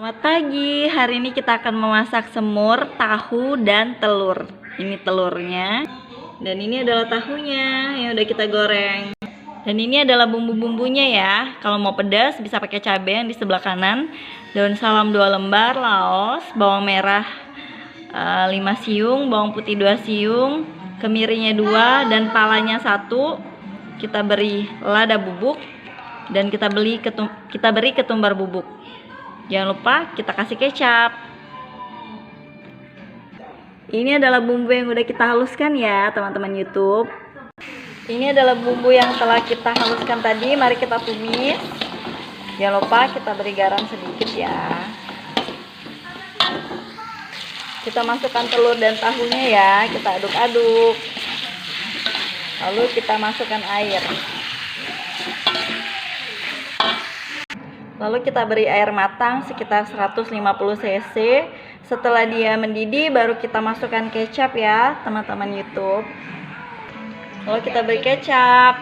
Selamat pagi, hari ini kita akan memasak semur, tahu, dan telur. Ini telurnya, dan ini adalah tahunya yang udah kita goreng. Dan ini adalah bumbu-bumbunya ya. Kalau mau pedas bisa pakai cabai yang di sebelah kanan, daun salam 2 lembar, laos, bawang merah 5 siung, bawang putih 2 siung, kemirinya 2, dan palanya 1. Kita beri lada bubuk, dan kita beri ketumbar bubuk. Jangan lupa kita kasih kecap. Ini adalah bumbu yang udah kita haluskan ya teman-teman YouTube. Ini adalah bumbu yang telah kita haluskan tadi. Mari kita tumis. Jangan lupa kita beri garam sedikit ya. Kita masukkan telur dan tahunya ya. Kita aduk-aduk. Lalu kita masukkan air. Lalu kita beri air matang sekitar 150 cc. Setelah dia mendidih baru kita masukkan kecap ya teman-teman YouTube. Lalu kita beri kecap.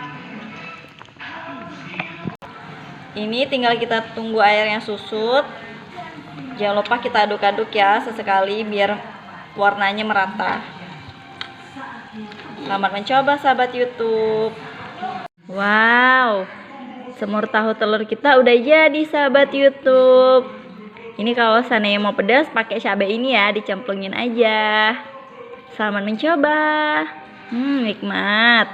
Ini tinggal kita tunggu airnya susut. Jangan lupa kita aduk-aduk ya sesekali biar warnanya merata. Selamat mencoba sahabat YouTube. Wow, semur tahu telur kita udah jadi sahabat YouTube. Ini kalau seandainya mau pedas pakai cabai ini ya, dicemplungin aja. Selamat mencoba. Nikmat.